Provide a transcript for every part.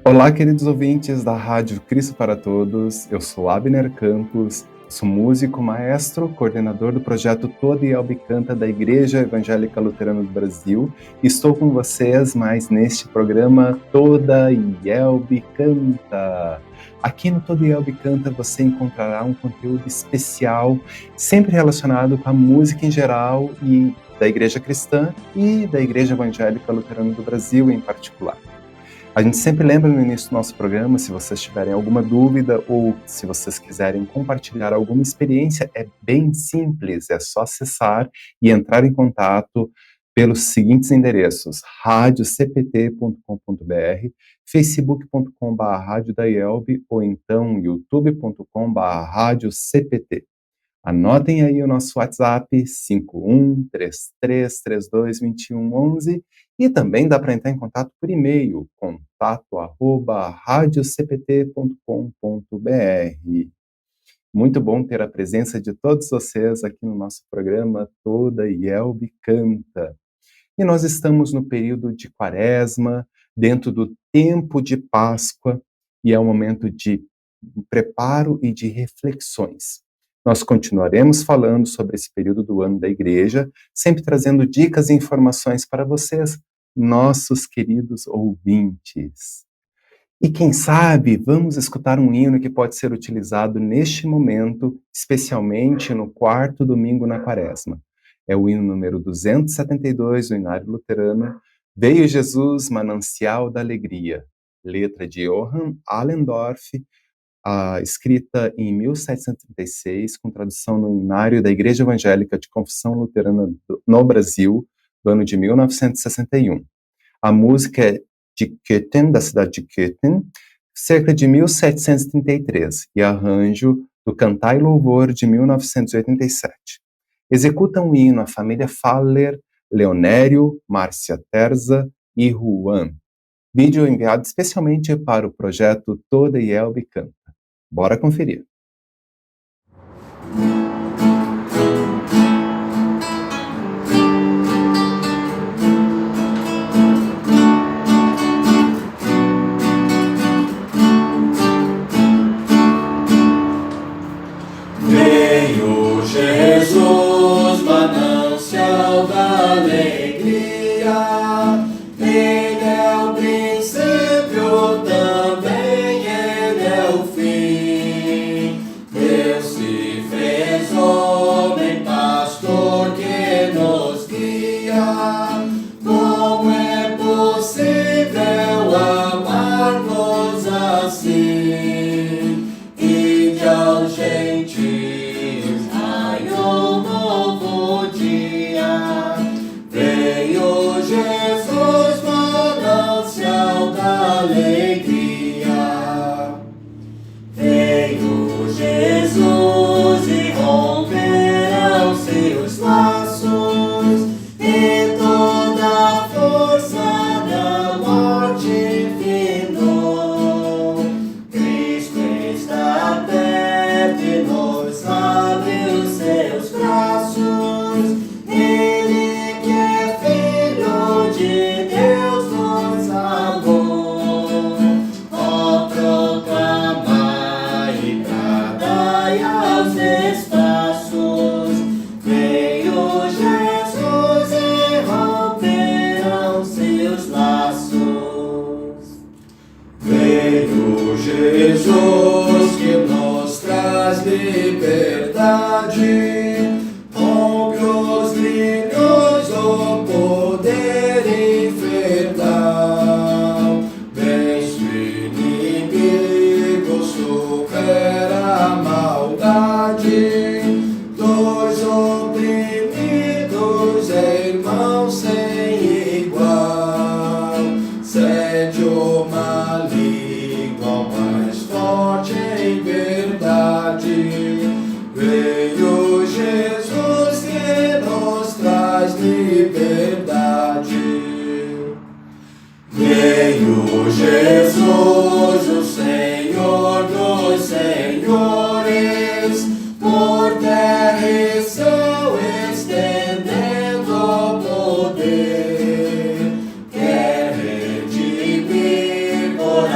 Olá, queridos ouvintes da Rádio Cristo para Todos. Eu sou Abner Campos, sou músico, maestro, coordenador do projeto Toda Ielbe Canta da Igreja Evangélica Luterana do Brasil. Estou com vocês mais neste programa Toda Ielbe Canta. Aqui no Toda Ielbe Canta você encontrará um conteúdo especial, sempre relacionado com a música em geral e da Igreja Cristã e da Igreja Evangélica Luterana do Brasil em particular. A gente sempre lembra no início do nosso programa, se vocês tiverem alguma dúvida ou se vocês quiserem compartilhar alguma experiência, é bem simples, é só acessar e entrar em contato pelos seguintes endereços: radiocpt.com.br, facebook.com/radiodaielbe ou então youtube.com/radiocpt. Anotem aí o nosso WhatsApp, 5133322111, e também dá para entrar em contato por e-mail, contato@radiocpt.com.br. Muito bom ter a presença de todos vocês aqui no nosso programa Toda Ielbe Canta. E nós estamos no período de Quaresma, dentro do tempo de Páscoa, e é um momento de preparo e de reflexões. Nós continuaremos falando sobre esse período do ano da Igreja, sempre trazendo dicas e informações para vocês, nossos queridos ouvintes. E quem sabe, vamos escutar um hino que pode ser utilizado neste momento, especialmente no quarto domingo na Quaresma. É o hino número 272 do Inário Luterano, Veio Jesus, Manancial da Alegria, letra de Johann Allendorf, escrita em 1736, com tradução no Inário da Igreja Evangélica de Confissão Luterana no Brasil, do ano de 1961. A música é de Köthen, da cidade de Köthen, cerca de 1733, e arranjo do Cantai Louvor de 1987. Executam o hino a família Faller, Leonério, Márcia Terza e Juan. Vídeo enviado especialmente para o projeto Toda Ielbe Canta. Bora conferir. Veio Jesus, manancial da alegria, Ele é o princípio, também Ele é o fim. Deus se fez homem, pastor que nos guia. Como é possível amar-nos assim? E de aos gentios raiou um novo dia. Veio Jesus, manancial da alegria. Veio Jesus e romperam-se os laços, e toda a força da morte findou. Cristo está perto e nos abre os seus braços. Ele que é Filho de Deus nos amou. Ó, proclamai e bradai aos espaços. Veio Jesus e romperam-se os laços. Veio Jesus que nos traz liberdade. Rompe os grilhos do poder infernal. Vence o inimigo, supera a maldade. Dois oprimidos, irmãos sem igual. Cede o maligno ao mais forte em verdade. Veio Jesus que nos traz liberdade. Veio Jesus, o Senhor dos senhores, por terra e céu estendendo o poder. Quer redimir por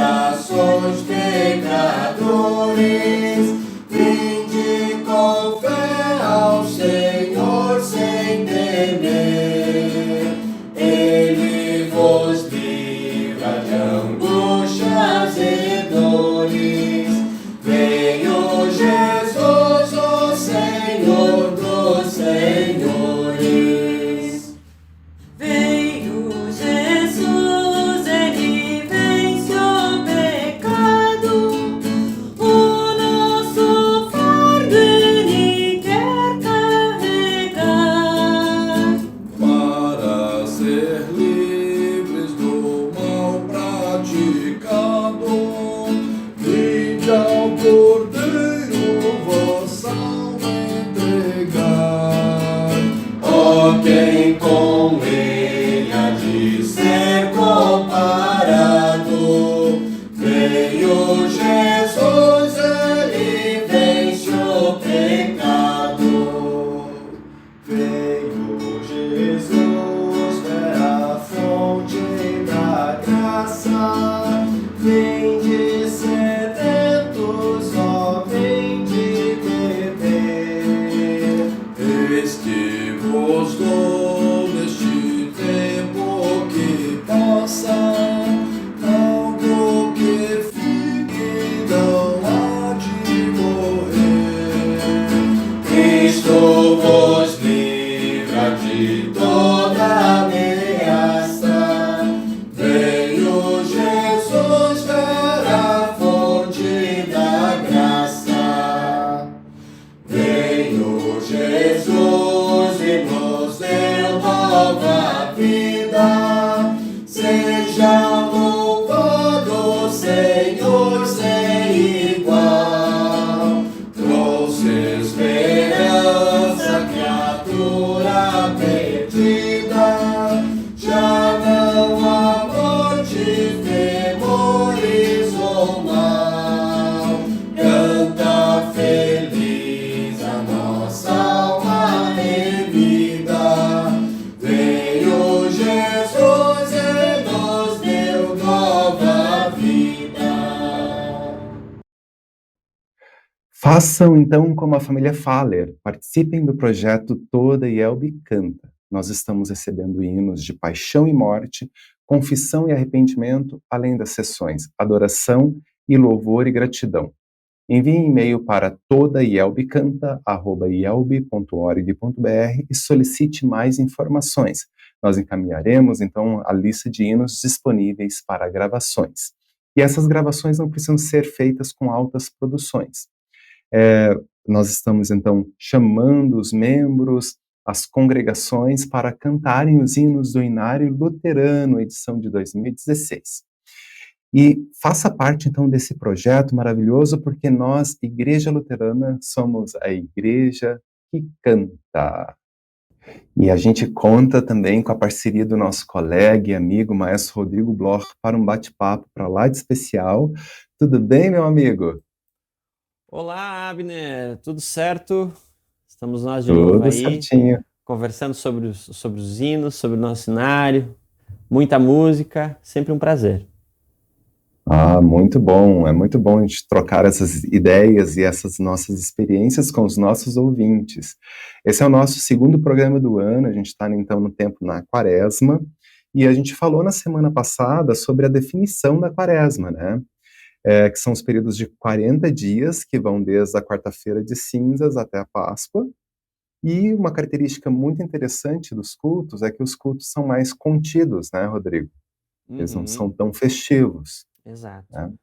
nova vida. Seja louvado, Senhor, sem igual. Trouxe esperança, criatura perdida. Já não há morte, temores ou mal. Canta feliz a nossa alma remida. Veio Jesus e nos deu nova vida. Façam então como a família Faller, participem do projeto Toda Yelbe Canta. Nós estamos recebendo hinos de paixão e morte, confissão e arrependimento, além das sessões adoração e louvor e gratidão. Envie e-mail para todaielbecanta@ielbe.org.br e solicite mais informações. Nós encaminharemos então a lista de hinos disponíveis para gravações. E essas gravações não precisam ser feitas com altas produções. Nós estamos então chamando os membros, as congregações para cantarem os hinos do Inário Luterano, edição de 2016. E faça parte, então, desse projeto maravilhoso, porque nós, Igreja Luterana, somos a igreja que canta. E a gente conta também com a parceria do nosso colega e amigo, maestro Rodrigo Bloch, para um bate-papo para lá de especial. Tudo bem, meu amigo? Olá, Abner, tudo certo? Estamos nós de novo Tudo aí, certinho. conversando sobre os hinos, sobre o nosso cenário, muita música, sempre um prazer. Muito bom. É muito bom a gente trocar essas ideias e essas nossas experiências com os nossos ouvintes. Esse é o nosso segundo programa do ano, a gente está então no tempo na Quaresma, e a gente falou na semana passada sobre a definição da Quaresma, né? Que são os períodos de 40 dias, que vão desde a quarta-feira de cinzas até a Páscoa. E uma característica muito interessante dos cultos é que os cultos são mais contidos, né, Rodrigo? Eles não são tão festivos. Exato. Né?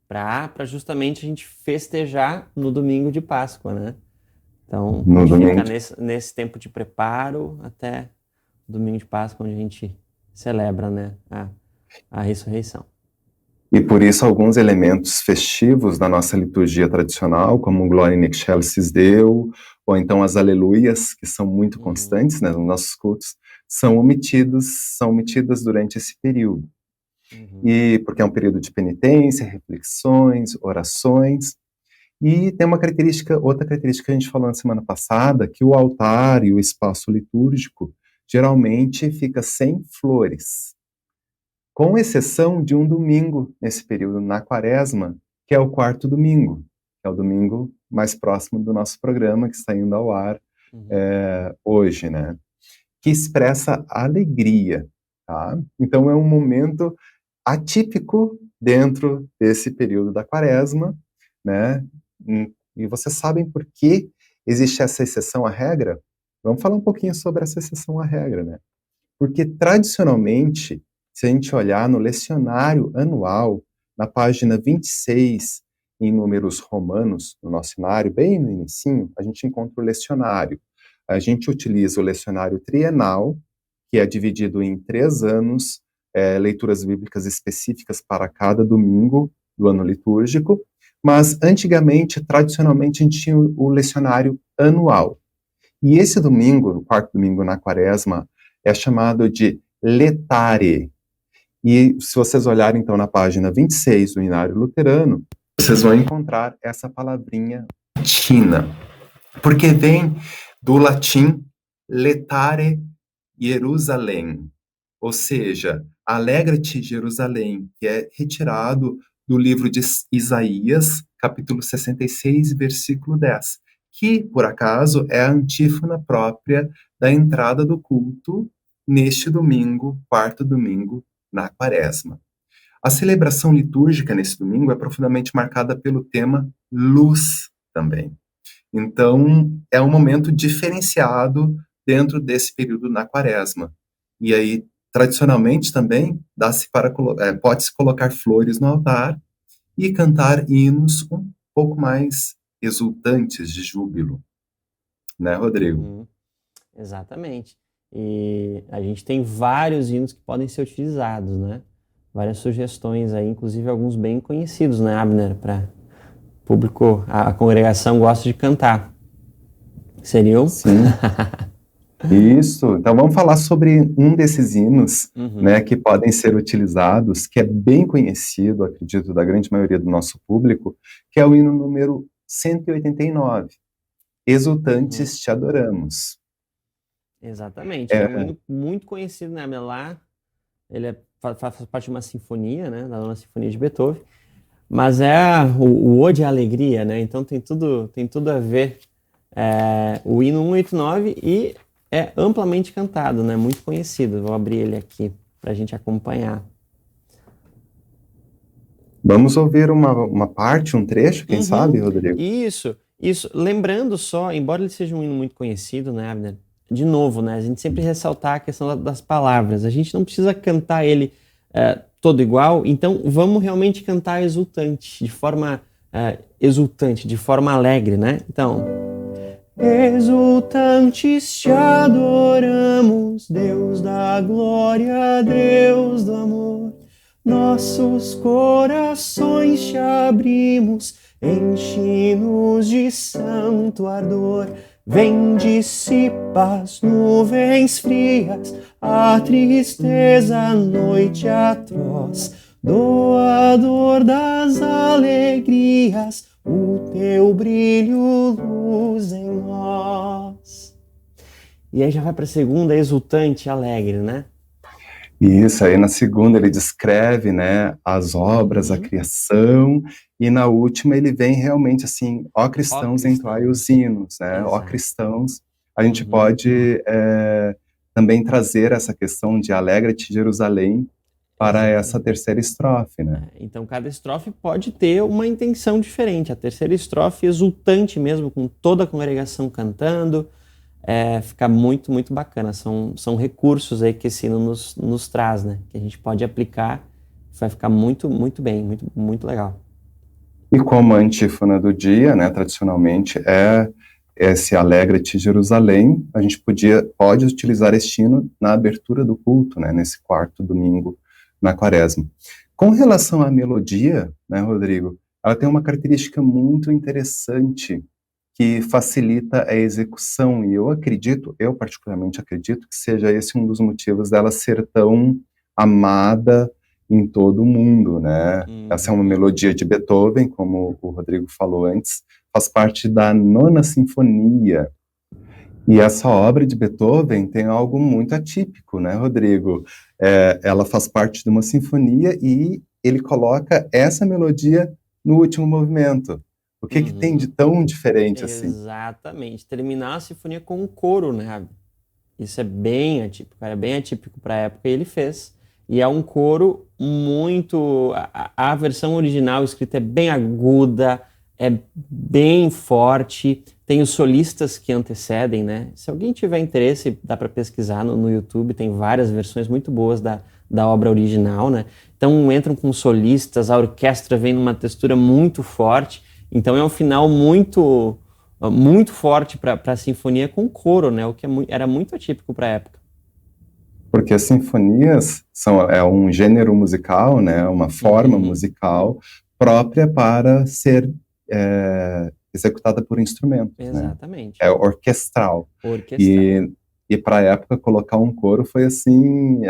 Para justamente a gente festejar no domingo de Páscoa, né? Então, No a gente domingo fica nesse tempo de preparo até o domingo de Páscoa, onde a gente celebra, né, a ressurreição. E por isso alguns elementos festivos da nossa liturgia tradicional, como o Gloria in Excelsis Deo, ou então as aleluias, que são muito constantes, né, nos nossos cultos, são omitidas durante esse período. E porque é um período de penitência, reflexões, orações. E tem outra característica que a gente falou na semana passada, que o altar e o espaço litúrgico geralmente fica sem flores, com exceção de um domingo nesse período na Quaresma, que é o quarto domingo, que é o domingo mais próximo do nosso programa, que está indo ao ar hoje, né? Que expressa alegria, tá? Então é um momento atípico dentro desse período da Quaresma, né? E vocês sabem por que existe essa exceção à regra? Vamos falar um pouquinho sobre essa exceção à regra, né? Porque tradicionalmente, se a gente olhar no lecionário anual, na página 26, em números romanos, no nosso cenário, bem no inicinho, a gente encontra o lecionário. A gente utiliza o lecionário trienal, que é dividido em 3 anos, leituras bíblicas específicas para cada domingo do ano litúrgico, mas antigamente, tradicionalmente, a gente tinha o lecionário anual. E esse domingo, o quarto domingo na Quaresma, é chamado de letare. E se vocês olharem, então, na página 26 do Inário Luterano, vocês vão encontrar essa palavrinha latina, porque vem do latim letare Jerusalém, ou seja, alegra-te Jerusalém, que é retirado do livro de Isaías, capítulo 66, versículo 10, que, por acaso, é a antífona própria da entrada do culto neste domingo, quarto domingo na Quaresma. A celebração litúrgica nesse domingo é profundamente marcada pelo tema luz também. Então, é um momento diferenciado dentro desse período na Quaresma. E aí, tradicionalmente também, pode-se colocar flores no altar e cantar hinos um pouco mais exultantes de júbilo. Né, Rodrigo? Exatamente. E a gente tem vários hinos que podem ser utilizados, né? Várias sugestões aí, inclusive alguns bem conhecidos, né, Abner? Para público, a congregação gosta de cantar. Seriam? Sim. Isso. Então vamos falar sobre um desses hinos, né, que podem ser utilizados, que é bem conhecido, acredito, da grande maioria do nosso público, que é o hino número 189, Exultantes Te Adoramos. Exatamente. É um hino muito conhecido, né, lá. Ele faz parte de uma sinfonia, né, da Nona Sinfonia de Beethoven, mas é o Ode à Alegria, né? Então tem tudo a ver. O hino 189 e é amplamente cantado, né? Muito conhecido. Vou abrir ele aqui para a gente acompanhar. Vamos ouvir uma parte, um trecho, quem sabe, Rodrigo? Isso. Lembrando só, embora ele seja um hino muito conhecido, né, Abner? De novo, né? A gente sempre ressaltar a questão das palavras. A gente não precisa cantar ele todo igual, então vamos realmente cantar exultante, de forma exultante, de forma alegre, né? Então... Exultantes te adoramos, Deus da glória, Deus do amor. Nossos corações te abrimos, enche-nos de santo ardor. Vem, dissipa as nuvens frias, a tristeza, a noite atroz. Doador das alegrias, o teu brilho, luz em nós. E aí já vai para a segunda, exultante, alegre, né? Isso, aí na segunda ele descreve, né, as obras, a criação, e na última ele vem realmente assim, ó cristãos, entoai os hinos, né? Exato. Ó cristãos, a gente pode também trazer essa questão de alegra-te Jerusalém, para essa terceira estrofe, né? Então, cada estrofe pode ter uma intenção diferente. A terceira estrofe exultante mesmo, com toda a congregação cantando, fica muito, muito bacana. São recursos aí que esse hino nos traz, né? Que a gente pode aplicar, vai ficar muito, muito bem, muito, muito legal. E como a antífona do dia, né, tradicionalmente, esse Alegra-te Jerusalém, a gente pode utilizar este hino na abertura do culto, né, nesse quarto domingo na Quaresma. Com relação à melodia, né, Rodrigo, ela tem uma característica muito interessante que facilita a execução, e eu particularmente acredito que seja esse um dos motivos dela ser tão amada em todo o mundo, né? Essa é uma melodia de Beethoven, como o Rodrigo falou antes, faz parte da Nona Sinfonia. E essa obra de Beethoven tem algo muito atípico, né, Rodrigo? Ela faz parte de uma sinfonia e ele coloca essa melodia no último movimento. O que tem de tão diferente assim? Exatamente. Terminar a sinfonia com um coro, né? Isso é bem atípico, era bem atípico para a época e ele fez. E é um coro muito... A versão original escrita é bem aguda, é bem forte, tem os solistas que antecedem, né? Se alguém tiver interesse, dá para pesquisar no YouTube, tem várias versões muito boas da obra original, né? Então entram com solistas, a orquestra vem numa textura muito forte, então é um final muito, muito forte para a sinfonia com coro, né? O que era muito atípico para a época. Porque as sinfonias é um gênero musical, né? Uma forma musical própria para ser executada por instrumentos. Exatamente. Né? É orquestral. E para a época colocar um coro foi assim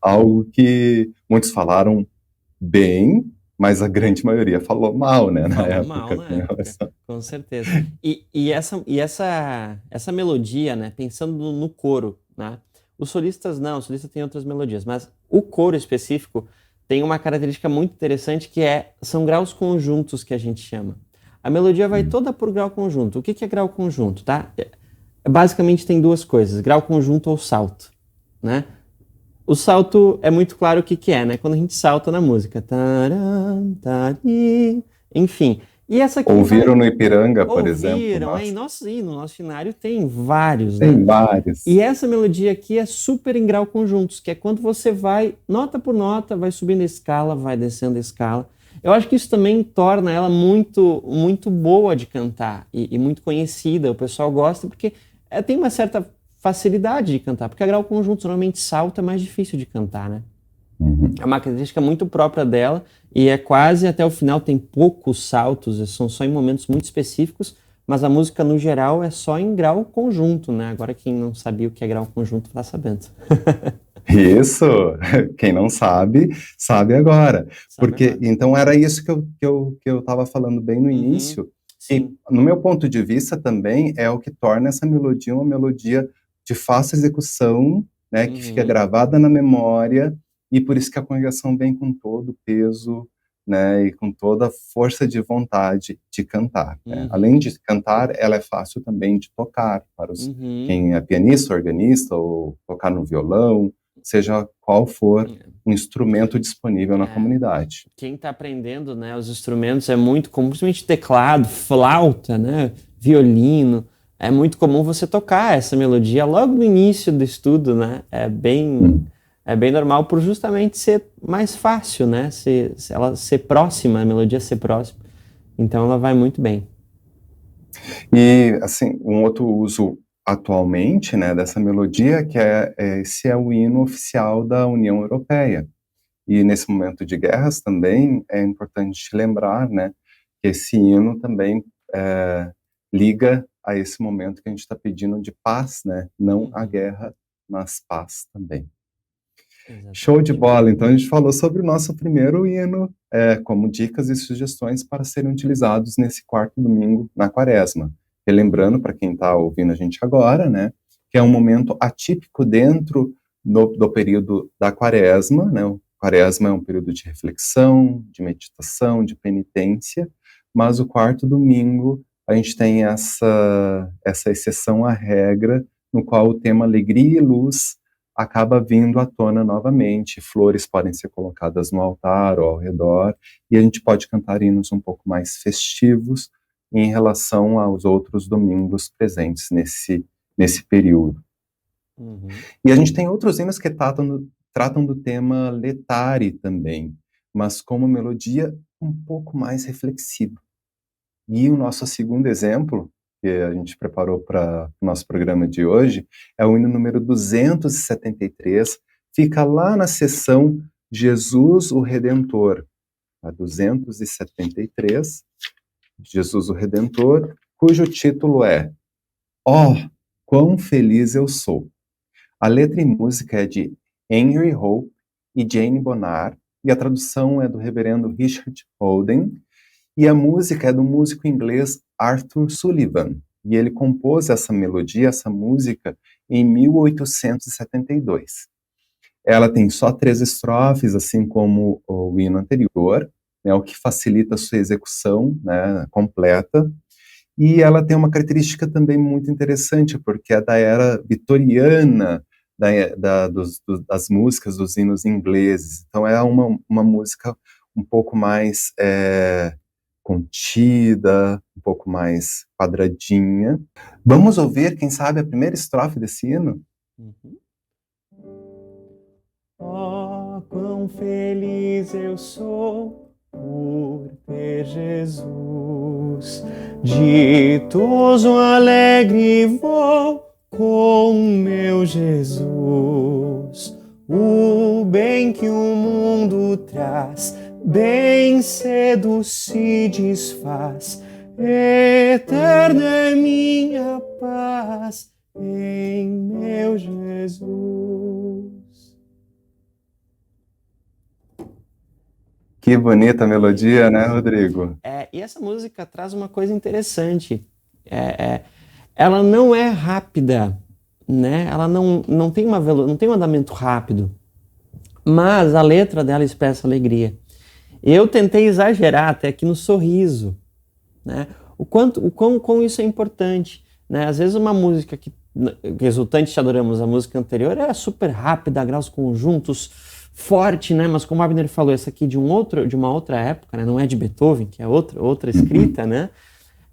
algo que muitos falaram bem, mas a grande maioria falou mal, né? Com certeza. E essa melodia, né? Pensando no coro, né? Os solistas têm outras melodias, mas o coro específico tem uma característica muito interessante que são graus conjuntos que a gente chama. A melodia vai toda por grau conjunto. O que é grau conjunto, tá? Basicamente tem duas coisas, grau conjunto ou salto, né? O salto é muito claro o que é, né? Quando a gente salta na música. Enfim. E essa aqui ouviram no Ipiranga, por exemplo? No nosso cenário tem vários, né? Tem vários. E essa melodia aqui é super em grau conjuntos, que é quando você vai, nota por nota, vai subindo a escala, vai descendo a escala. Eu acho que isso também torna ela muito, muito boa de cantar e muito conhecida. O pessoal gosta porque tem uma certa facilidade de cantar, porque a grau conjunto, normalmente salto é mais difícil de cantar, né? É uma característica muito própria dela e é quase até o final, tem poucos saltos, são só em momentos muito específicos, mas a música no geral é só em grau conjunto, né? Agora quem não sabia o que é grau conjunto tá sabendo. Isso, quem não sabe, sabe agora. Porque, agora. então era isso que eu estava falando bem no início, e Sim. no meu ponto de vista também é o que torna essa melodia uma melodia de fácil execução, né, que fica gravada na memória, e por isso que a congregação vem com todo o peso, né, e com toda a força de vontade de cantar, né? Além de cantar, ela é fácil também de tocar para quem é pianista, organista, ou tocar no violão, seja qual for o instrumento disponível na comunidade. Quem está aprendendo, né, os instrumentos é muito comum, principalmente teclado, flauta, né, violino, é muito comum você tocar essa melodia logo no início do estudo, né? É bem normal por justamente ser mais fácil, né? Se ela ser próxima, a melodia ser próxima. Então ela vai muito bem. E, assim, um outro uso atualmente, né, dessa melodia, que esse é o hino oficial da União Europeia. E nesse momento de guerras também é importante lembrar, né, que esse hino também liga a esse momento que a gente está pedindo de paz, né, não a guerra, mas paz também. Exatamente. Show de bola! Então a gente falou sobre o nosso primeiro hino, como dicas e sugestões para serem utilizados nesse quarto domingo na Quaresma. Relembrando para quem está ouvindo a gente agora, né, que é um momento atípico dentro do período da Quaresma, né? O Quaresma é um período de reflexão, de meditação, de penitência, mas o quarto domingo a gente tem essa exceção à regra, no qual o tema alegria e luz acaba vindo à tona novamente. Flores podem ser colocadas no altar ou ao redor, e a gente pode cantar hinos um pouco mais festivos em relação aos outros domingos presentes nesse período. E a gente tem outros hinos que tratam do tema letare também, mas com uma melodia um pouco mais reflexiva. E o nosso segundo exemplo, que a gente preparou para o nosso programa de hoje, é o hino número 273, fica lá na seção Jesus o Redentor, a 273, Jesus o Redentor, cujo título é "Oh, quão feliz eu sou". A letra e música é de Henry Hope e Jane Bonar, e a tradução é do reverendo Richard Holden, e a música é do músico inglês Arthur Sullivan, e ele compôs essa melodia, essa música, em 1872. Ela tem só 3 estrofes, assim como o hino anterior, né, o que facilita a sua execução, né, completa, e ela tem uma característica também muito interessante, porque é da era vitoriana, das músicas, dos hinos ingleses. Então é uma música um pouco mais contida, um pouco mais quadradinha. Vamos ouvir, quem sabe, a primeira estrofe desse hino? Oh, quão feliz eu sou por ter Jesus, ditoso, alegre vou com meu Jesus. O bem que o mundo traz, bem cedo se desfaz, eterna é minha paz em meu Jesus. Que bonita melodia, né, Rodrigo? E essa música traz uma coisa interessante. Ela não é rápida, né? Ela não tem não tem um andamento rápido, mas a letra dela expressa alegria. Eu tentei exagerar até aqui no sorriso, né? O quão isso é importante, né? Às vezes uma música que resultante de Adoramos, a música anterior, era super rápida, graus conjuntos, forte, né? Mas como o Abner falou, essa aqui de uma outra época, né? Não é de Beethoven, que é outra escrita, né?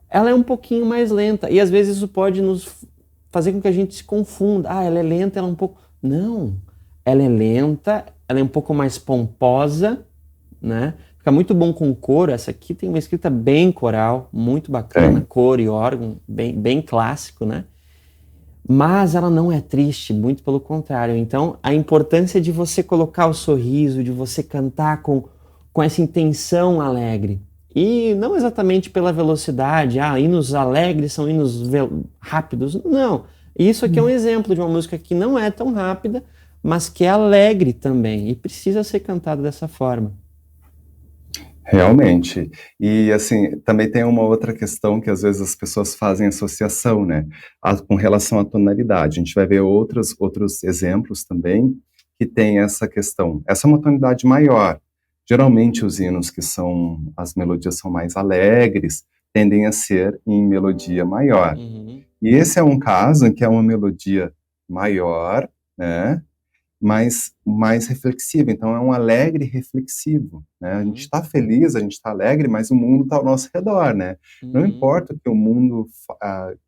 Ela é um pouquinho mais lenta, e às vezes isso pode nos fazer com que a gente se confunda. Ela é lenta, ela é um pouco... Não, ela é lenta, ela é um pouco mais pomposa, né? Fica muito bom com o coro. Essa aqui tem uma escrita bem coral, muito bacana, coro e órgão, bem clássico, né? mas ela não é triste, muito pelo contrário. Então, a importância de você colocar o sorriso, de você cantar com essa intenção alegre. E não exatamente pela velocidade, hinos alegres são hinos rápidos. Não, isso aqui é um exemplo de uma música que não é tão rápida, mas que é alegre também, e precisa ser cantada dessa forma. Realmente. E, assim, também tem uma outra questão que às vezes as pessoas fazem associação, né, com relação à tonalidade. A gente vai ver outros exemplos também que tem essa questão. Essa é uma tonalidade maior. Geralmente os hinos as melodias são mais alegres, tendem a ser em melodia maior. Uhum. E esse é um caso em que é uma melodia maior, né, mais reflexiva, então é um alegre reflexivo, né? A gente está feliz, a gente está alegre, mas o mundo está ao nosso redor, né? Não importa que o mundo,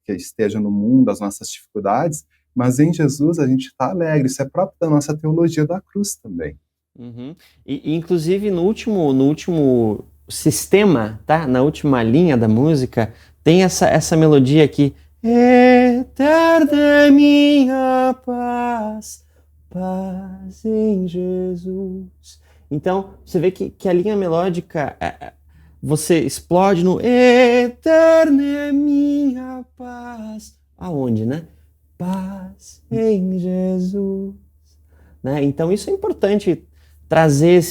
que esteja no mundo, as nossas dificuldades, mas em Jesus a gente está alegre, isso é próprio da nossa teologia da cruz também. Uhum. E, inclusive, no último sistema, tá? Na última linha da música, tem essa melodia aqui. Eterna é minha paz, paz em Jesus. Então, você vê que a linha melódica, você explode no eterna é minha paz. Aonde, né? Paz em Jesus. Né? Então, isso é importante trazer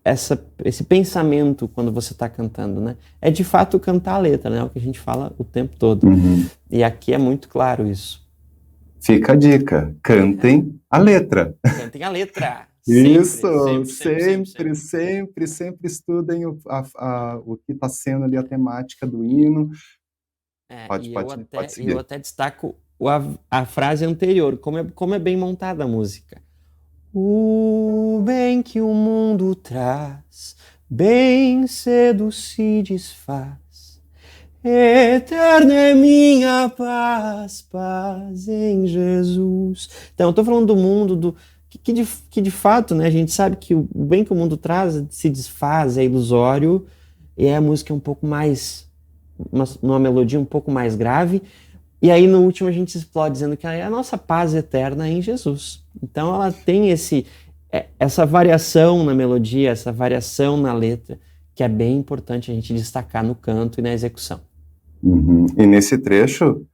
esse pensamento quando você está cantando, né? É de fato cantar a letra, né? É o que a gente fala o tempo todo. Uhum. E aqui é muito claro isso. Fica a dica, cantem a letra. Cantem a letra. Isso, sempre estudem o que está sendo ali a temática do hino. Pode seguir. Eu até destaco a frase anterior, como é bem montada a música. O bem que o mundo traz, bem cedo se desfaz. Eterna é minha paz, paz em Jesus. Então, eu estou falando do mundo, que de fato, né, a gente sabe que o bem que o mundo traz se desfaz, é ilusório, e a música é um pouco mais, uma melodia um pouco mais grave, e aí no último a gente explode dizendo que a nossa paz eterna é em Jesus. Então ela tem essa variação na melodia, essa variação na letra, que é bem importante a gente destacar no canto e na execução. Uhum. E nesse trecho,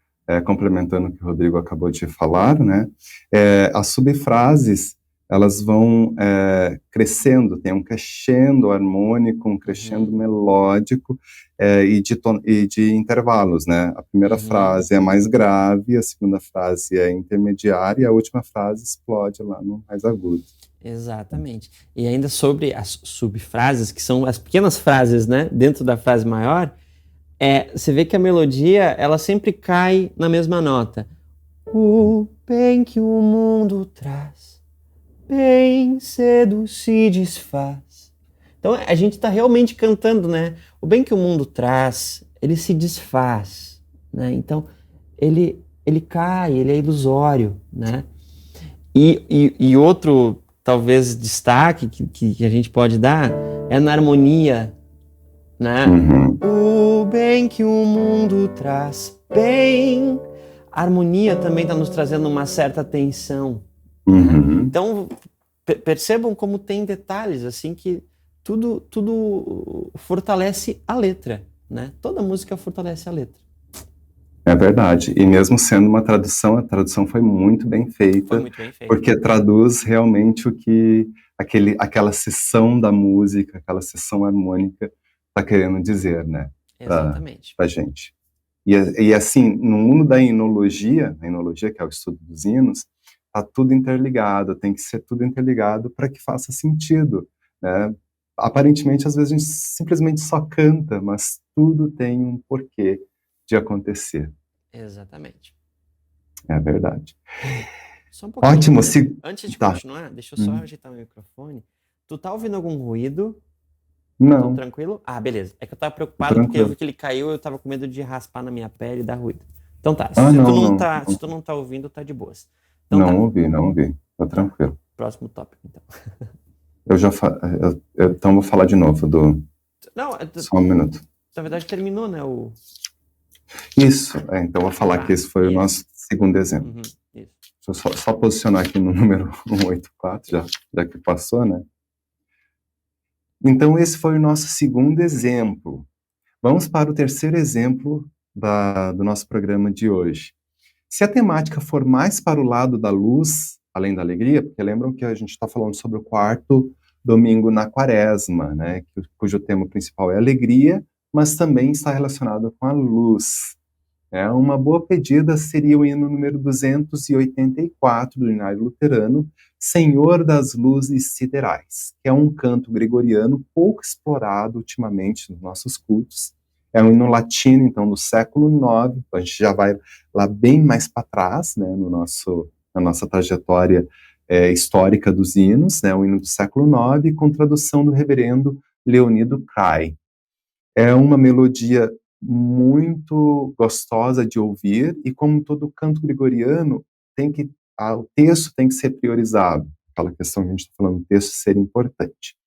complementando o que o Rodrigo acabou de falar, né, as subfrases, elas vão crescendo, tem um crescendo harmônico, um crescendo melódico e de intervalos, né? A primeira frase é mais grave, a segunda frase é intermediária e a última frase explode lá no mais agudo. Exatamente. E ainda sobre as subfrases, que são as pequenas frases, né, dentro da frase maior, você vê que a melodia, ela sempre cai na mesma nota. O bem que o mundo traz, bem cedo se desfaz. Então a gente está realmente cantando, né? O bem que o mundo traz, ele se desfaz, né? Então ele cai, ele é ilusório, né? E outro, talvez, destaque que a gente pode dar é na harmonia, né? O bem que o mundo traz, bem. A harmonia também está nos trazendo uma certa tensão. Né? Então, percebam como tem detalhes, assim, que tudo fortalece a letra, né? Toda música fortalece a letra. É verdade. E mesmo sendo uma tradução, a tradução foi muito bem feita. Foi muito bem feita. Porque traduz realmente o que aquela seção da música, aquela seção harmônica está querendo dizer, né? Exatamente. Pra gente. E assim, no mundo da enologia, que é o estudo dos hinos, tá tudo interligado, tem que ser tudo interligado para que faça sentido, né? Aparentemente, às vezes a gente simplesmente só canta, mas tudo tem um porquê de acontecer. Exatamente. É verdade. Só um pouquinho, ótimo. Né? Antes de continuar, deixa eu só ajeitar o microfone. Tu tá ouvindo algum ruído? Não. Tudo tranquilo? Ah, beleza. É que eu tava preocupado porque eu vi que ele caiu e eu tava com medo de raspar na minha pele e dar ruído. Então tá, se tu não tá ouvindo, tá de boas. Então, não ouvi. Tá tranquilo. Próximo tópico, então. Então vou falar de novo Não, só um minuto. Na verdade terminou, né? Isso, então vou falar que esse foi o nosso segundo exemplo. Uhum, isso. Deixa eu só posicionar aqui no número 184, já que passou, né? Então, esse foi o nosso segundo exemplo. Vamos para o terceiro exemplo do nosso programa de hoje. Se a temática for mais para o lado da luz, além da alegria, porque lembram que a gente está falando sobre o quarto domingo na quaresma, né, cujo tema principal é alegria, mas também está relacionado com a luz. Uma boa pedida seria o hino número 284 do Inário Luterano, Senhor das Luzes Siderais, que é um canto gregoriano pouco explorado ultimamente nos nossos cultos. É um hino latino, então, do século IX, então a gente já vai lá bem mais para trás, né, na nossa trajetória histórica dos hinos, né, um hino do século IX, com tradução do reverendo Leonido Cray. É uma melodia muito gostosa de ouvir, e como todo canto gregoriano, o texto tem que ser priorizado, aquela questão que a gente está falando, o texto ser importante.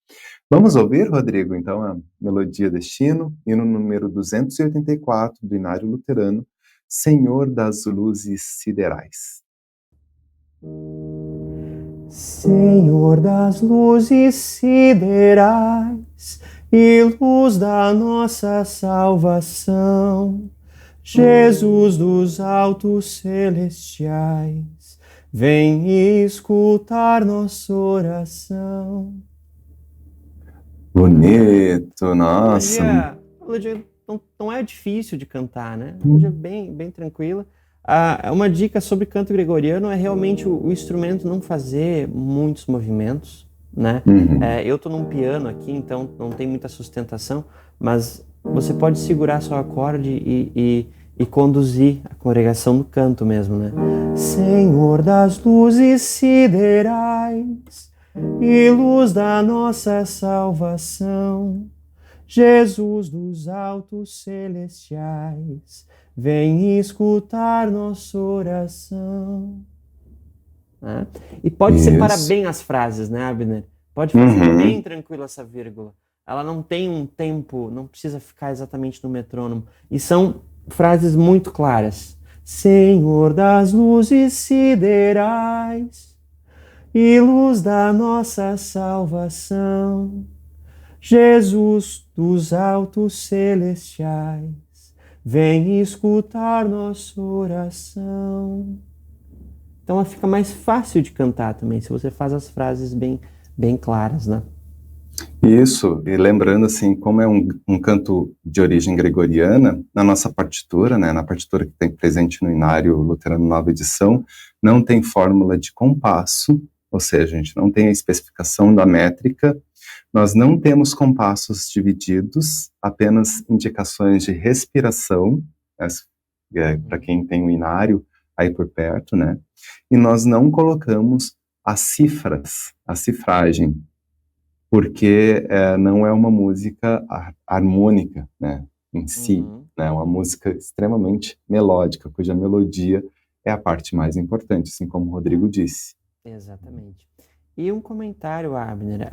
Vamos ouvir, Rodrigo, então, a melodia deste hino número 284 do Inário Luterano, Senhor das Luzes Siderais. Senhor das luzes siderais e luz da nossa salvação, Jesus dos altos celestiais, vem escutar nossa oração. Bonito, nossa. A melodia não é difícil de cantar, né? A melodia bem tranquila. Uma dica sobre canto gregoriano é realmente o instrumento não fazer muitos movimentos, né? Eu tô num piano aqui, então não tem muita sustentação, mas você pode segurar só o acorde e conduzir a congregação no canto mesmo, né? Senhor das luzes siderais e luz da nossa salvação, Jesus dos altos celestiais, vem escutar nossa oração. E pode separar bem as frases, né, Abner? Pode fazer bem tranquilo essa vírgula. Ela não tem um tempo, não precisa ficar exatamente no metrônomo. E são frases muito claras. Senhor das luzes siderais e luz da nossa salvação, Jesus dos altos celestiais, vem escutar nossa oração. Então ela fica mais fácil de cantar também, se você faz as frases bem claras, né? Isso, e lembrando assim, como é um canto de origem gregoriana, na nossa partitura, né, na partitura que tem presente no Inário Luterano Nova Edição, não tem fórmula de compasso, ou seja, a gente não tem a especificação da métrica, nós não temos compassos divididos, apenas indicações de respiração, para quem tem o Inário aí por perto, né? E nós não colocamos as cifras, a cifragem, porque não é uma música harmônica, né, em si, né? É uma música extremamente melódica, cuja melodia é a parte mais importante, assim como o Rodrigo disse. Exatamente. E um comentário, Abner,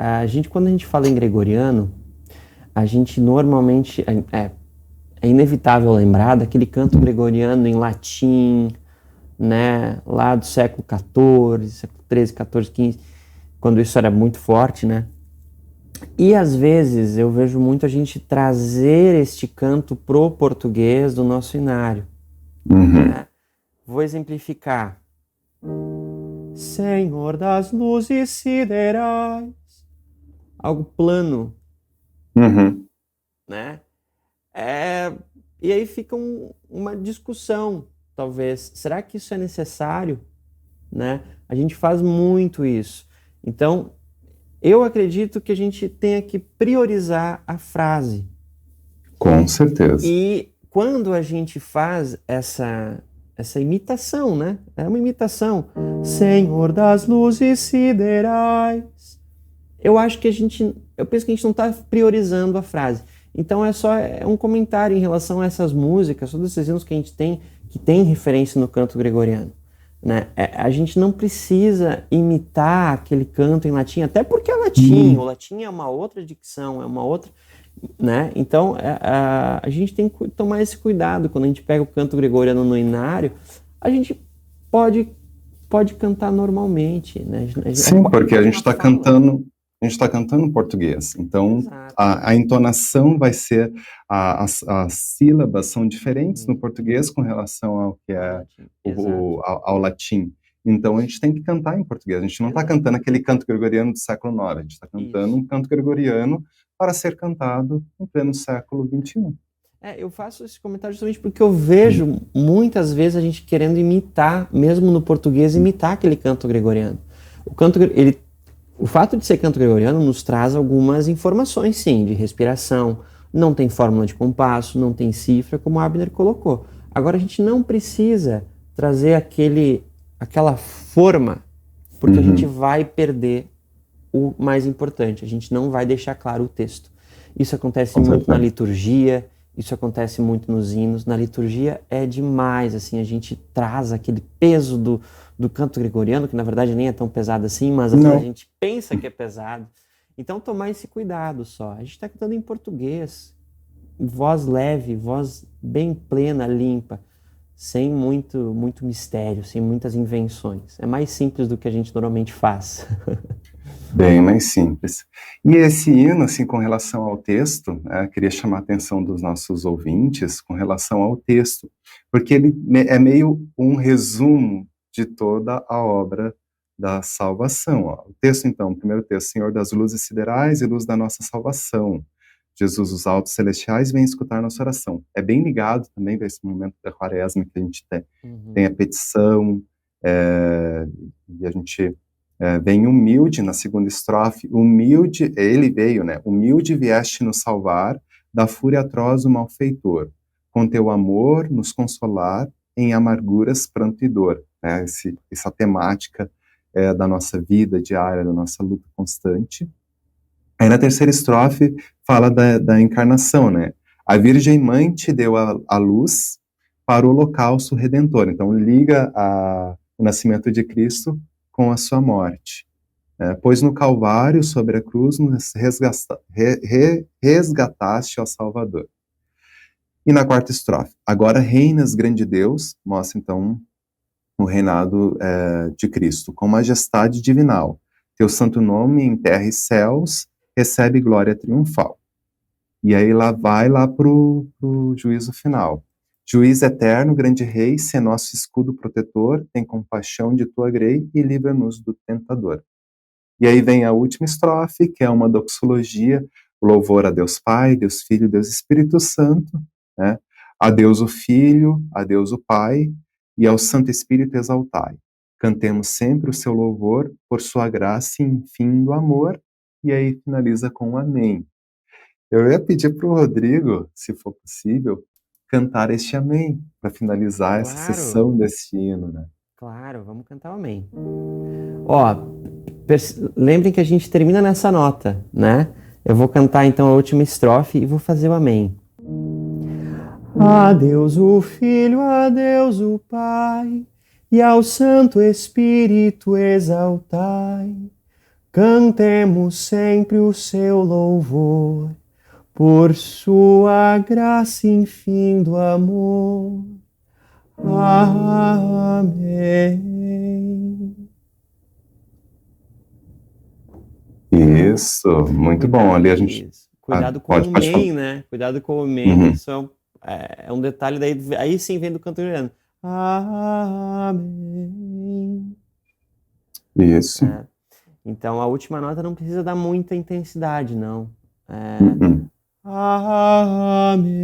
quando a gente fala em gregoriano, a gente normalmente, é inevitável lembrar daquele canto gregoriano em latim, né, lá do século XIV, século XIII, XIV, XV, quando isso era muito forte, né? E às vezes eu vejo muito a gente trazer este canto pro português do nosso inário. Né? Vou exemplificar. Senhor das luzes siderais. Algo plano. Né? E aí fica uma discussão, talvez. Será que isso é necessário? Né? A gente faz muito isso. Então, eu acredito que a gente tenha que priorizar a frase. Com certeza. E quando a gente faz essa imitação, né? É uma imitação. Senhor das luzes siderais. Eu penso que a gente não está priorizando a frase. Então é um comentário em relação a essas músicas, todos esses hinos que a gente tem, que tem referência no canto gregoriano. Né? A gente não precisa imitar aquele canto em latim, até porque é latim, o latim é uma outra dicção, é uma outra, né? Então a gente tem que tomar esse cuidado quando a gente pega o canto gregoriano no inário, a gente pode cantar normalmente, né? Sim, porque a gente está fala. cantando português. Então, Exato. a entonação vai ser, as sílabas são diferentes no português com relação ao que Ao é latim. Exato. ao latim. Então, a gente tem que cantar em português. A gente não está cantando aquele canto gregoriano do século IX. A gente está cantando Isso. um canto gregoriano para ser cantado em pleno século XXI. Eu faço esse comentário justamente porque eu vejo muitas vezes a gente querendo imitar, mesmo no português, imitar aquele canto gregoriano. O fato de ser canto gregoriano nos traz algumas informações, sim, de respiração, não tem fórmula de compasso, não tem cifra, como o Abner colocou. Agora, a gente não precisa trazer aquela forma, porque a gente vai perder o mais importante, a gente não vai deixar claro o texto. Isso acontece muito na liturgia, isso acontece muito nos hinos. Na liturgia é demais, assim, a gente traz aquele peso do canto gregoriano, que na verdade nem é tão pesado assim, mas a gente pensa que é pesado. Então tomar esse cuidado só. A gente está cantando em português, voz leve, voz bem plena, limpa, sem muito mistério, sem muitas invenções. É mais simples do que a gente normalmente faz. Bem mais simples. E esse hino, assim, com relação ao texto, queria chamar a atenção dos nossos ouvintes com relação ao texto, porque ele é meio um resumo de toda a obra da salvação. O texto, então, o primeiro texto: Senhor das luzes siderais e luz da nossa salvação, Jesus, os altos celestiais, vem escutar nossa oração. É bem ligado também para esse momento da quaresma que a gente tem a petição, e a gente vem humilde na segunda estrofe. Humilde, ele veio, né? Humilde vieste nos salvar da fúria atroz do malfeitor. Com teu amor nos consolar em amarguras, pranto e dor. Né? Essa temática da nossa vida diária, da nossa luta constante. Aí na terceira estrofe fala da encarnação, né? A Virgem Mãe te deu a luz para o holocausto redentor. Então liga o nascimento de Cristo com a sua morte. Pois no Calvário, sobre a cruz, nos resgataste ao Salvador. E na quarta estrofe: agora reinas, grande Deus, mostra então o reinado de Cristo, com majestade divinal. Teu santo nome em terra e céus recebe glória triunfal. E aí vai lá pro juízo final. Juiz eterno, grande rei, se nosso escudo protetor, tem compaixão de tua grei e livra-nos do tentador. E aí vem a última estrofe, que é uma doxologia, louvor a Deus Pai, Deus Filho, Deus Espírito Santo, né? A Deus o Filho, a Deus o Pai, e ao Santo Espírito exaltai. Cantemos sempre o seu louvor, por sua graça e enfim do amor, e aí finaliza com um amém. Eu ia pedir para o Rodrigo, se for possível, cantar este amém, para finalizar essa sessão desse hino, né? Claro, vamos cantar o amém. Lembrem que a gente termina nessa nota, né? Eu vou cantar então a última estrofe e vou fazer o amém. A Deus o Filho, a Deus o Pai, e ao Santo Espírito exaltai. Cantemos sempre o seu louvor, por sua graça enfim do amor. Amém. Isso, muito bom. Ali a gente... Cuidado com o amém, né? Cuidado com o amém, isso é um detalhe, aí sim vem do canto gregoriano. Amém. Isso. Então a última nota não precisa dar muita intensidade, não. Amém.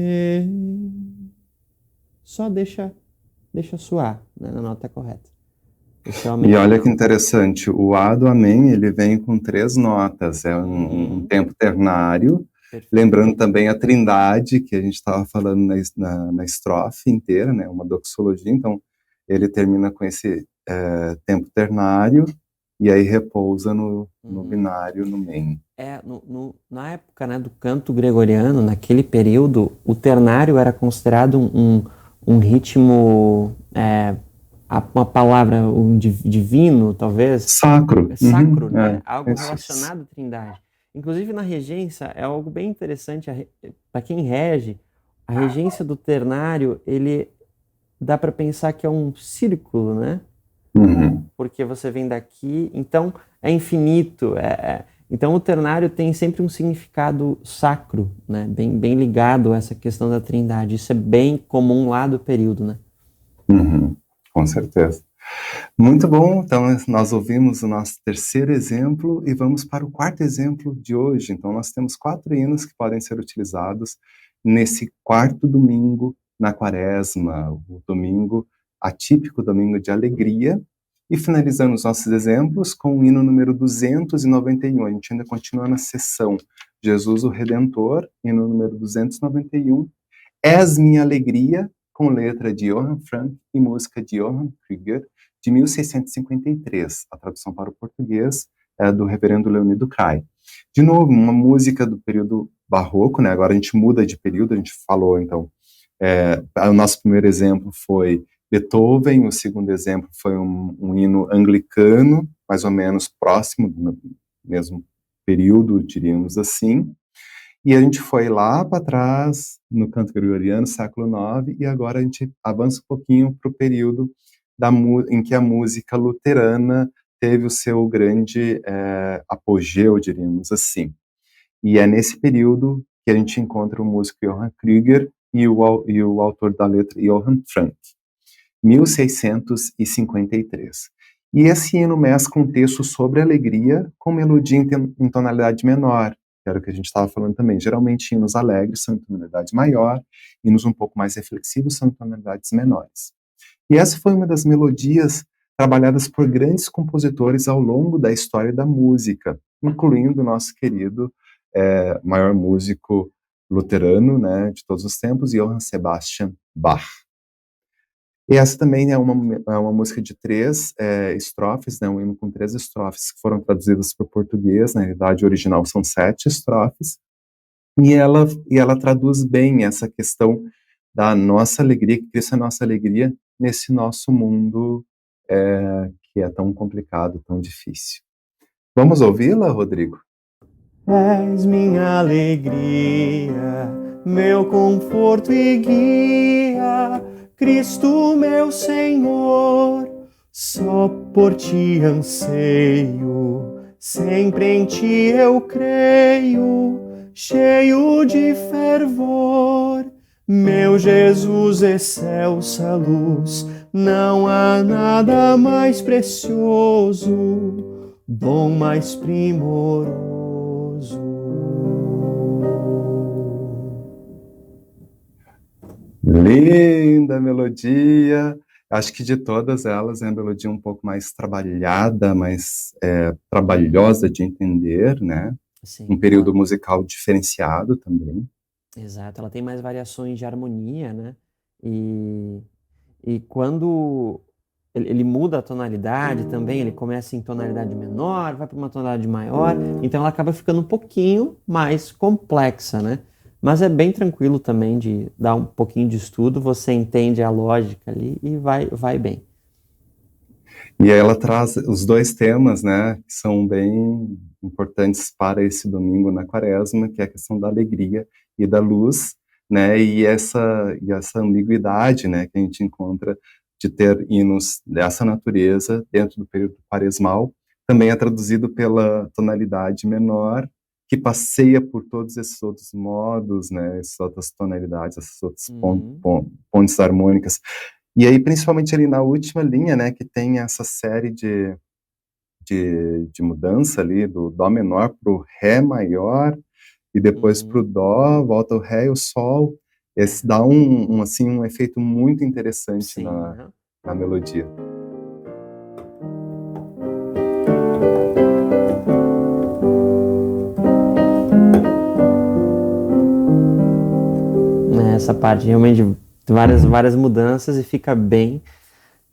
Só deixa suar, né, na nota correta. E olha que interessante, o A do amém, ele vem com 3 notas, é um tempo ternário. Perfeito. Lembrando também a trindade, que a gente estava falando na estrofe inteira, né, uma doxologia, então ele termina com esse tempo ternário, e aí repousa no binário, no mem. Na época, né, do canto gregoriano, naquele período, o ternário era considerado um ritmo, uma palavra, um divino, talvez. Sacro. Sacro, né? Algo relacionado à trindade. Inclusive, na regência, é algo bem interessante. Para quem rege, a regência do ternário, ele dá para pensar que é um círculo, né? porque você vem daqui, então é infinito. Então o ternário tem sempre um significado sacro, né? Bem ligado a essa questão da trindade. Isso é bem comum lá do período, né? Com certeza. Muito bom, então nós ouvimos o nosso terceiro exemplo e vamos para o quarto exemplo de hoje. Então nós temos 4 hinos que podem ser utilizados nesse quarto domingo na quaresma, o domingo atípico, domingo de alegria, e finalizando os nossos exemplos com o hino número 291. A gente ainda continua na sessão Jesus o Redentor, hino número 291, És minha alegria, com letra de Johann Frank e música de Johann Krieger, de 1653. A tradução para o português é do reverendo Leonido Cray. De novo, uma música do período barroco, né? Agora a gente muda de período, a gente falou, então, o nosso primeiro exemplo foi Beethoven, o segundo exemplo foi um hino anglicano, mais ou menos próximo do mesmo período, diríamos assim. E a gente foi lá para trás, no canto gregoriano, século IX, e agora a gente avança um pouquinho para o período em que a música luterana teve o seu grande apogeu, diríamos assim. E é nesse período que a gente encontra o músico Johann Krieger e o autor da letra Johann Frank, 1653. E esse hino mescla um texto sobre alegria com melodia em tonalidade menor, que era o que a gente estava falando também. Geralmente, hinos alegres são em tonalidade maior, hinos um pouco mais reflexivos são em tonalidades menores. E essa foi uma das melodias trabalhadas por grandes compositores ao longo da história da música, incluindo o nosso querido maior músico luterano, né, de todos os tempos, Johann Sebastian Bach. E essa também é uma música de 3 estrofes, né, um hino com 3 estrofes que foram traduzidas para o português. Na realidade, original são 7 estrofes, e ela traduz bem essa questão da nossa alegria, que Cristo é a nossa alegria nesse nosso mundo que é tão complicado, tão difícil. Vamos ouvi-la, Rodrigo? És minha alegria, meu conforto e guia, Cristo meu Senhor, só por ti anseio, sempre em ti eu creio, cheio de fervor. Meu Jesus, excelsa luz, não há nada mais precioso, dom mais primoroso. Linda melodia. Acho que de todas elas é a melodia um pouco mais trabalhada, mais trabalhosa de entender, né? Sim, Um período musical diferenciado também. exato, ela tem mais variações de harmonia, né? E quando ele muda a tonalidade também, ele começa em tonalidade menor, vai para uma tonalidade maior, então ela acaba ficando um pouquinho mais complexa, né? Mas é bem tranquilo também de dar um pouquinho de estudo, você entende a lógica ali e vai bem. E aí ela traz os 2 temas, né, que são bem importantes para esse domingo na quaresma, que é a questão da alegria e da luz, né, e essa ambiguidade, né, que a gente encontra de ter hinos dessa natureza dentro do período quaresmal, também é traduzido pela tonalidade menor, que passeia por todos esses outros modos, né, essas outras tonalidades, essas outras pontes harmônicas. E aí, principalmente ali na última linha, né, que tem essa série de mudança ali, do Dó menor para o Ré maior, e depois para o Dó, volta o Ré e o Sol. Esse dá assim, um efeito muito interessante Sim, na melodia. Essa parte realmente várias mudanças e fica bem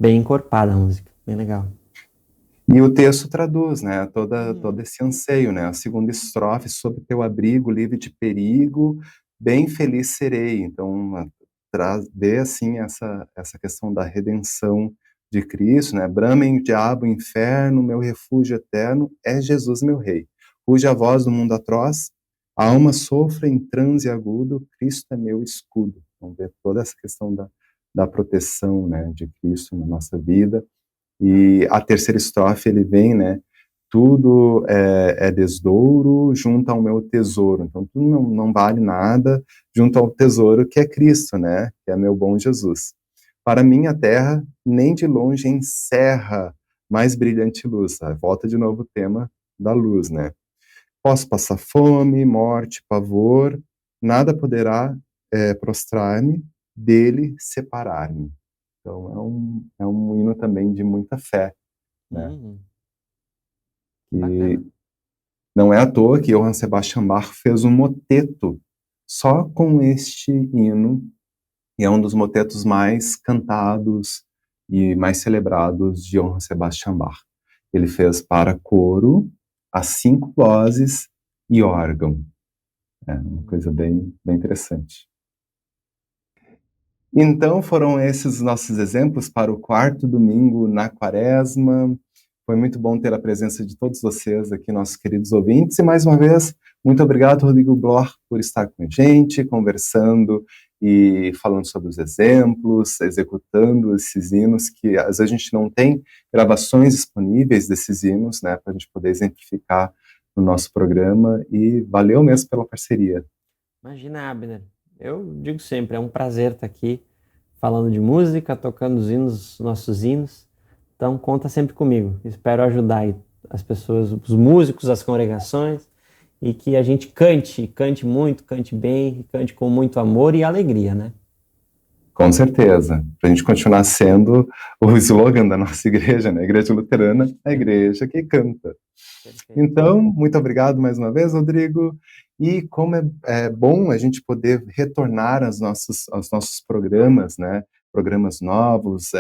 encorpada a música, bem legal. E o texto traduz, né, todo esse anseio, né, a segunda estrofe: sob teu abrigo, livre de perigo, bem feliz serei. Então, vê assim essa questão da redenção de Cristo, né, bramem diabo, inferno, meu refúgio eterno é Jesus meu rei, cuja voz do mundo atroz, a alma sofre em transe agudo, Cristo é meu escudo. Então, vê toda essa questão da proteção, né, de Cristo na nossa vida. E a terceira estrofe ele vem, né? Tudo é desdouro junto ao meu tesouro. Então, tudo não vale nada junto ao tesouro que é Cristo, né? Que é meu bom Jesus. Para mim, a terra nem de longe encerra mais brilhante luz. Volta de novo o tema da luz, né? Posso passar fome, morte, pavor, nada poderá prostrar-me, dele separar-me. Então, é um hino também de muita fé, né? E não é à toa que Johann Sebastian Bach fez um moteto só com este hino, e é um dos motetos mais cantados e mais celebrados de Johann Sebastian Bach. Ele fez para coro, as 5 vozes e órgão. É uma coisa bem interessante. Então, foram esses os nossos exemplos para o 4º domingo na Quaresma. Foi muito bom ter a presença de todos vocês aqui, nossos queridos ouvintes. E, mais uma vez, muito obrigado, Rodrigo Bloch, por estar com a gente, conversando e falando sobre os exemplos, executando esses hinos, que às vezes a gente não tem gravações disponíveis desses hinos, né, para a gente poder exemplificar no nosso programa. E valeu mesmo pela parceria. Imagina, Abner. Eu digo sempre, é um prazer estar aqui falando de música, tocando os hinos, nossos hinos. Então, conta sempre comigo. Espero ajudar aí as pessoas, os músicos, as congregações, e que a gente cante muito, cante bem, cante com muito amor e alegria, né? Com certeza. Para a gente continuar sendo o slogan da nossa igreja, né? Igreja Luterana, a igreja que canta. Perfeito. Então, muito obrigado mais uma vez, Rodrigo. E como é bom a gente poder retornar aos nossos programas, né? Programas novos,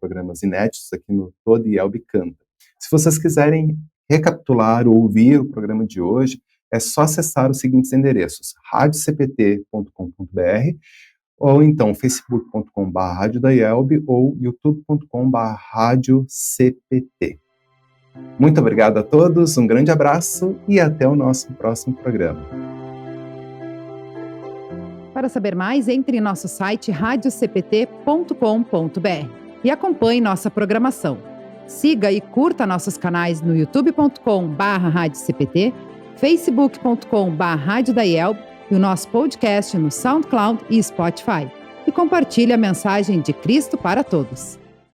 programas inéditos aqui no Toda Yelbe Canta. Se vocês quiserem recapitular ou ouvir o programa de hoje, é só acessar os seguintes endereços: radiocpt.com.br ou então facebook.com/radiodaielbe ou youtube.com/radiocpt. Muito obrigado a todos, um grande abraço e até o nosso próximo programa. Para saber mais, entre em nosso site radiocpt.com.br e acompanhe nossa programação. Siga e curta nossos canais no youtube.com/radiocpt, facebook.com/radiodaielbe e o nosso podcast no SoundCloud e Spotify. E compartilhe a mensagem de Cristo para todos.